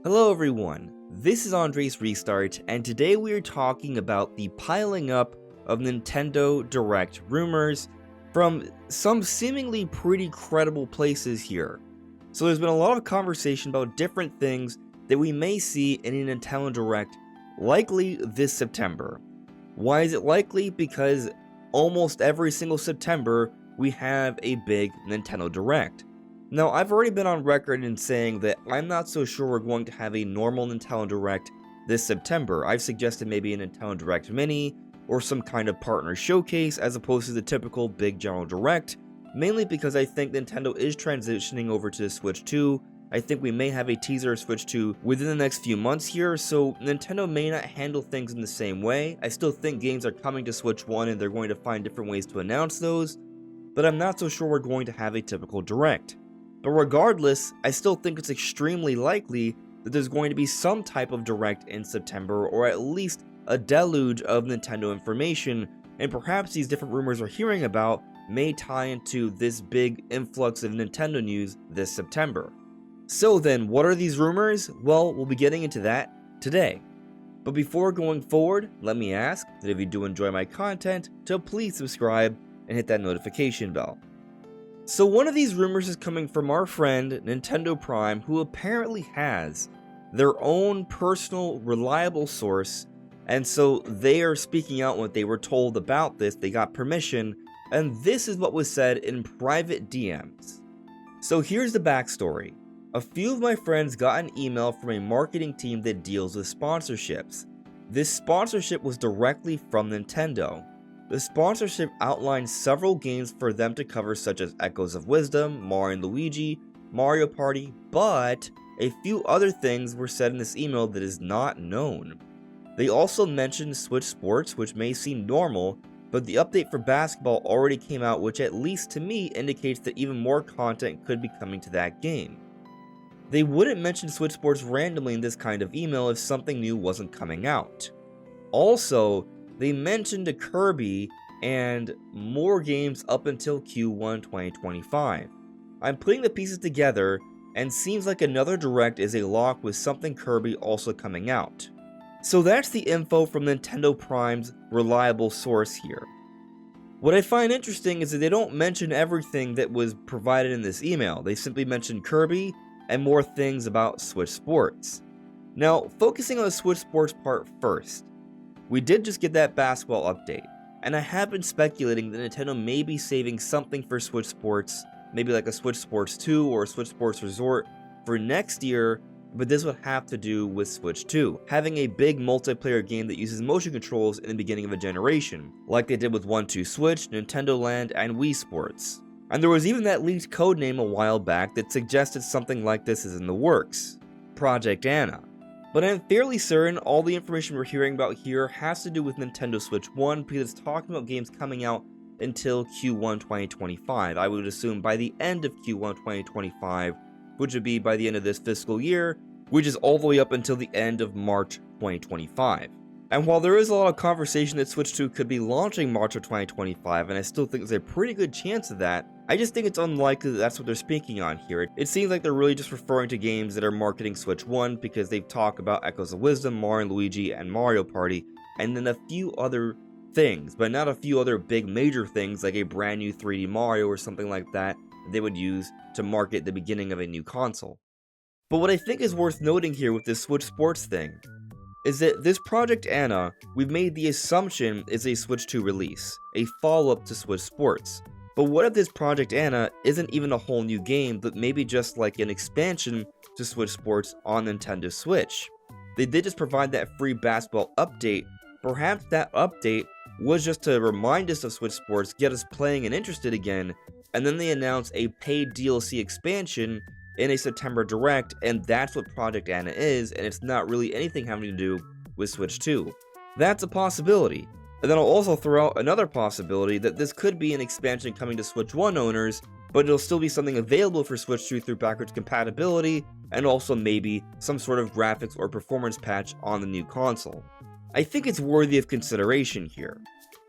Hello everyone, this is AndresRestart, and today we are talking about the piling up of Nintendo Direct rumors from some seemingly pretty credible places here. So there's been a lot of conversation about different things that we may see in a Nintendo Direct likely this September. Why is it likely? Because almost every single September we have a big Nintendo Direct. Now, I've already been on record in saying that I'm not so sure we're going to have a normal Nintendo Direct this September. I've suggested maybe a Nintendo Direct Mini or some kind of partner showcase as opposed to the typical big general Direct, mainly because I think Nintendo is transitioning over to the Switch 2. I think we may have a teaser of Switch 2 within the next few months here, so Nintendo may not handle things in the same way. I still think games are coming to Switch 1 and they're going to find different ways to announce those, but I'm not so sure we're going to have a typical Direct. But regardless, I still think it's extremely likely that there's going to be some type of Direct in September, or at least a deluge of Nintendo information, and perhaps these different rumors we're hearing about may tie into this big influx of Nintendo news this September. So then, what are these rumors? Well, we'll be getting into that today. But before going forward, let me ask that if you do enjoy my content, to please subscribe and hit that notification bell. So one of these rumors is coming from our friend Nintendo Prime, who apparently has their own personal reliable source, and so they are speaking out what they were told about this. They got permission, and this is what was said in private DMs. So here's the backstory. A few of my friends got an email from a marketing team that deals with sponsorships. This sponsorship was directly from Nintendo. The sponsorship outlined several games for them to cover, such as Echoes of Wisdom, Mario & Luigi, Mario Party, but a few other things were said in this email that is not known. They also mentioned Switch Sports, which may seem normal, but the update for basketball already came out, which at least to me indicates that even more content could be coming to that game. They wouldn't mention Switch Sports randomly in this kind of email if something new wasn't coming out. Also, they mentioned a Kirby and more games up until Q1 2025. I'm putting the pieces together, and seems like another Direct is a lock with something Kirby also coming out. So that's the info from Nintendo Prime's reliable source here. What I find interesting is that they don't mention everything that was provided in this email. They simply mention Kirby and more things about Switch Sports. Now, focusing on the Switch Sports part first. We did just get that basketball update, and I have been speculating that Nintendo may be saving something for Switch Sports, maybe like a Switch Sports 2 or a Switch Sports Resort for next year, but this would have to do with Switch 2, having a big multiplayer game that uses motion controls in the beginning of a generation, like they did with 1-2 Switch, Nintendo Land, and Wii Sports. And there was even that leaked codename a while back that suggested something like this is in the works, Project Anna. But I'm fairly certain all the information we're hearing about here has to do with Nintendo Switch 1, because it's talking about games coming out until Q1 2025. I would assume by the end of Q1 2025, which would be by the end of this fiscal year, which is all the way up until the end of March 2025. And while there is a lot of conversation that Switch 2 could be launching March of 2025, and I still think there's a pretty good chance of that, I just think it's unlikely that that's what they're speaking on here. It seems like they're really just referring to games that are marketing Switch 1 because they've talked about Echoes of Wisdom, Mario & Luigi, and Mario Party, and then a few other things, but not a few other big major things like a brand new 3D Mario or something like that they would use to market the beginning of a new console. But what I think is worth noting here with this Switch Sports thing is that this Project Anna, we've made the assumption is a Switch 2 release, a follow-up to Switch Sports. But what if this Project Anna isn't even a whole new game, but maybe just like an expansion to Switch Sports on Nintendo Switch? They did just provide that free basketball update. Perhaps that update was just to remind us of Switch Sports, get us playing and interested again, and then they announced a paid DLC expansion in a September Direct, and that's what Project Anna is, and it's not really anything having to do with Switch 2. That's a possibility. And then I'll also throw out another possibility that this could be an expansion coming to Switch 1 owners, but it'll still be something available for Switch 2 through backwards compatibility, and also maybe some sort of graphics or performance patch on the new console. I think it's worthy of consideration here.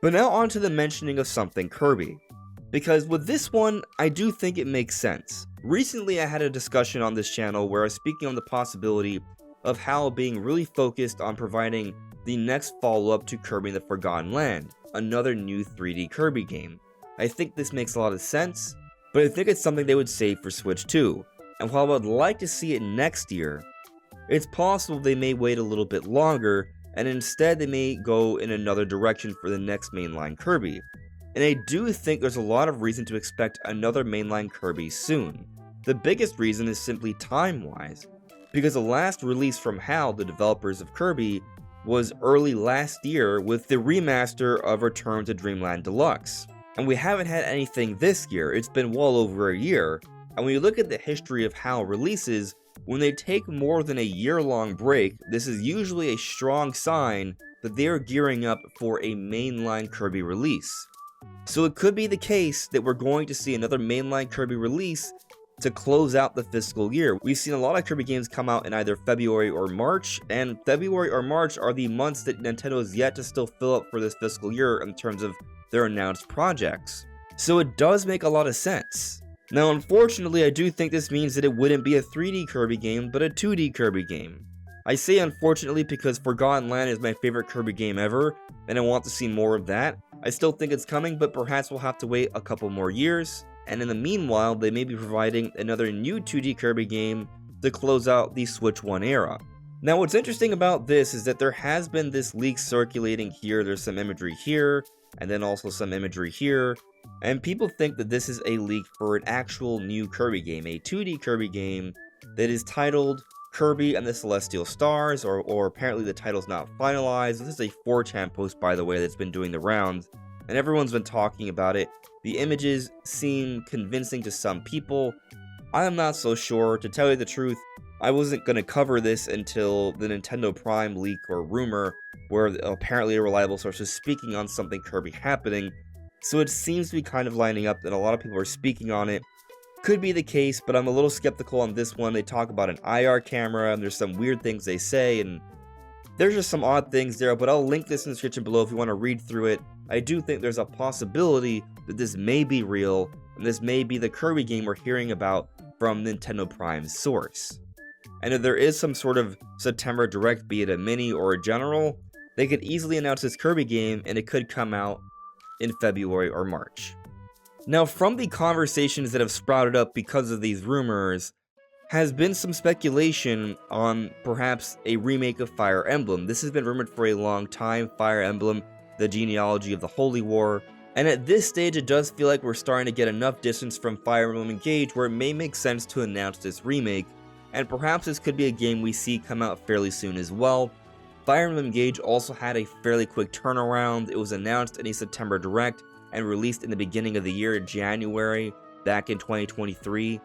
But now on to the mentioning of something Kirby. Because with this one, I do think it makes sense. Recently I had a discussion on this channel where I was speaking on the possibility of HAL being really focused on providing the next follow-up to Kirby and the Forgotten Land, another new 3D Kirby game. I think this makes a lot of sense, but I think it's something they would save for Switch 2, and while I would like to see it next year, it's possible they may wait a little bit longer, and instead they may go in another direction for the next mainline Kirby. And I do think there's a lot of reason to expect another mainline Kirby soon. The biggest reason is simply time-wise, because the last release from HAL, the developers of Kirby, was early last year with the remaster of Return to Dreamland Deluxe. And we haven't had anything this year, it's been well over a year, and when you look at the history of HAL releases, when they take more than a year-long break, this is usually a strong sign that they are gearing up for a mainline Kirby release. So it could be the case that we're going to see another mainline Kirby release to close out the fiscal year. We've seen a lot of Kirby games come out in either February or March, and February or March are the months that Nintendo has yet to still fill up for this fiscal year in terms of their announced projects. So it does make a lot of sense. Now unfortunately I do think this means that it wouldn't be a 3D Kirby game, but a 2D Kirby game. I say unfortunately because Forgotten Land is my favorite Kirby game ever, and I want to see more of that. I still think it's coming, but perhaps we'll have to wait a couple more years, and in the meanwhile they may be providing another new 2D Kirby game to close out the Switch 1 era. Now what's interesting about this is that there has been this leak circulating here, there's some imagery here, and then also some imagery here, and people think that this is a leak for an actual new Kirby game, a 2D Kirby game that is titled Kirby and the Celestial Stars, or apparently the title's not finalized. This is a 4chan post, by the way, that's been doing the rounds, and everyone's been talking about it. The images seem convincing to some people. I am not so sure. To tell you the truth, I wasn't going to cover this until the Nintendo Prime leak or rumor, where apparently a reliable source is speaking on something Kirby happening, so it seems to be kind of lining up that a lot of people are speaking on it. Could be the case, but I'm a little skeptical on this one. They talk about an IR camera, and there's some weird things they say, and there's just some odd things there, but I'll link this in the description below if you want to read through it. I do think there's a possibility that this may be real, and this may be the Kirby game we're hearing about from Nintendo Prime's source. And if there is some sort of September Direct, be it a mini or a general, they could easily announce this Kirby game, and it could come out in February or March. Now, from the conversations that have sprouted up because of these rumors, has been some speculation on perhaps a remake of Fire Emblem. This has been rumored for a long time, Fire Emblem, the genealogy of the Holy War, and at this stage it does feel like we're starting to get enough distance from Fire Emblem Engage where it may make sense to announce this remake, and perhaps this could be a game we see come out fairly soon as well. Fire Emblem Engage also had a fairly quick turnaround. It was announced in a September Direct and released in the beginning of the year, January, back in 2023.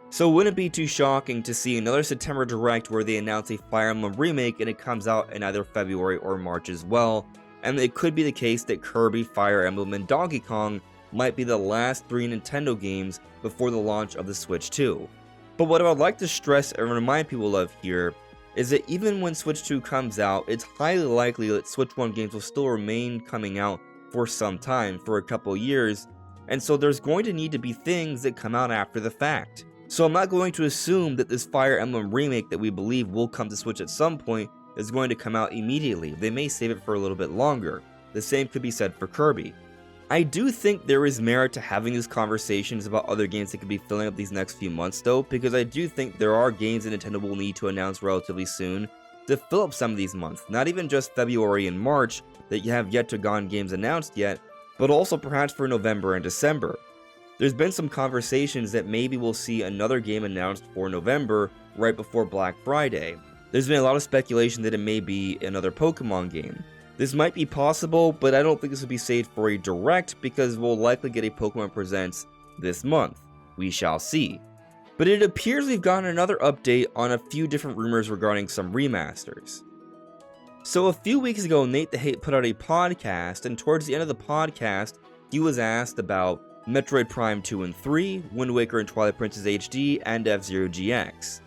So it wouldn't be too shocking to see another September Direct where they announce a Fire Emblem remake and it comes out in either February or March as well. And it could be the case that Kirby, Fire Emblem, and Donkey Kong might be the last 3 Nintendo games before the launch of the Switch 2. But what I would like to stress and remind people of here is that even when Switch 2 comes out, it's highly likely that Switch 1 games will still remain coming out for some time, for a couple years, and so there's going to need to be things that come out after the fact. So I'm not going to assume that this Fire Emblem remake that we believe will come to Switch at some point is going to come out immediately. They may save it for a little bit longer. The same could be said for Kirby. I do think there is merit to having these conversations about other games that could be filling up these next few months though, because I do think there are games that Nintendo will need to announce relatively soon to fill up some of these months. Not even just February and March that you have yet to gone games announced yet, but also perhaps for November and December. There's been some conversations that maybe we'll see another game announced for November right before Black Friday. There's been a lot of speculation that it may be another Pokemon game. This might be possible, but I don't think this will be saved for a Direct because we'll likely get a Pokemon Presents this month. We shall see. But it appears we've gotten another update on a few different rumors regarding some remasters. So a few weeks ago, Nate the Hate put out a podcast, and towards the end of the podcast, he was asked about Metroid Prime 2 and 3, Wind Waker and Twilight Princess HD, and F-Zero GX.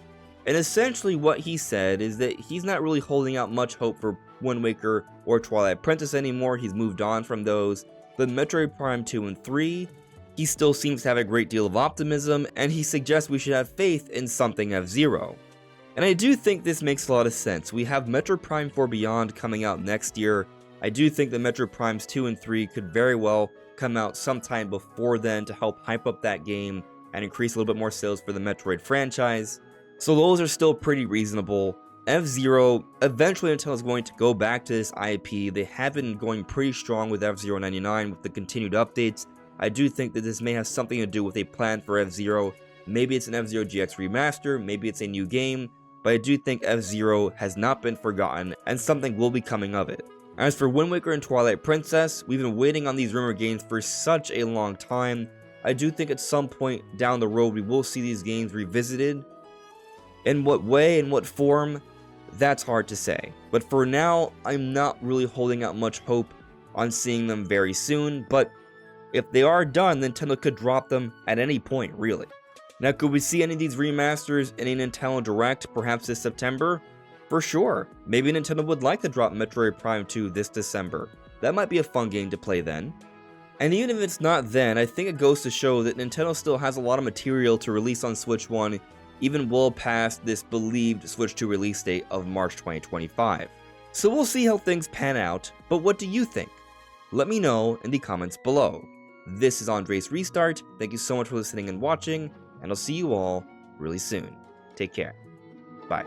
And essentially what he said is that he's not really holding out much hope for Wind Waker or Twilight Princess anymore, he's moved on from those, but Metroid Prime 2 and 3, He still seems to have a great deal of optimism, and he suggests we should have faith in something F-Zero. And I do think this makes a lot of sense. We have Metroid Prime 4 Beyond coming out next year. I do think that Metroid Primes 2 and 3 could very well come out sometime before then to help hype up that game and increase a little bit more sales for the Metroid franchise. So those are still pretty reasonable. F-Zero, eventually Nintendo is going to go back to this IP. They have been going pretty strong with F-Zero 99 with the continued updates. I do think that this may have something to do with a plan for F-Zero. Maybe it's an F-Zero GX remaster, maybe it's a new game, but I do think F-Zero has not been forgotten, and something will be coming of it. As for Wind Waker and Twilight Princess, we've been waiting on these rumor games for such a long time. I do think at some point down the road we will see these games revisited. In what way, in what form, that's hard to say. But for now, I'm not really holding out much hope on seeing them very soon, but if they are done, Nintendo could drop them at any point, really. Now, could we see any of these remasters in a Nintendo Direct, perhaps this September? For sure. Maybe Nintendo would like to drop Metroid Prime 2 this December. That might be a fun game to play then. And even if it's not then, I think it goes to show that Nintendo still has a lot of material to release on Switch 1, even well past this believed Switch 2 release date of March 2025. So we'll see how things pan out, but what do you think? Let me know in the comments below. This is AndresRestart. Thank you so much for listening and watching, and I'll see you all really soon. Take care. Bye.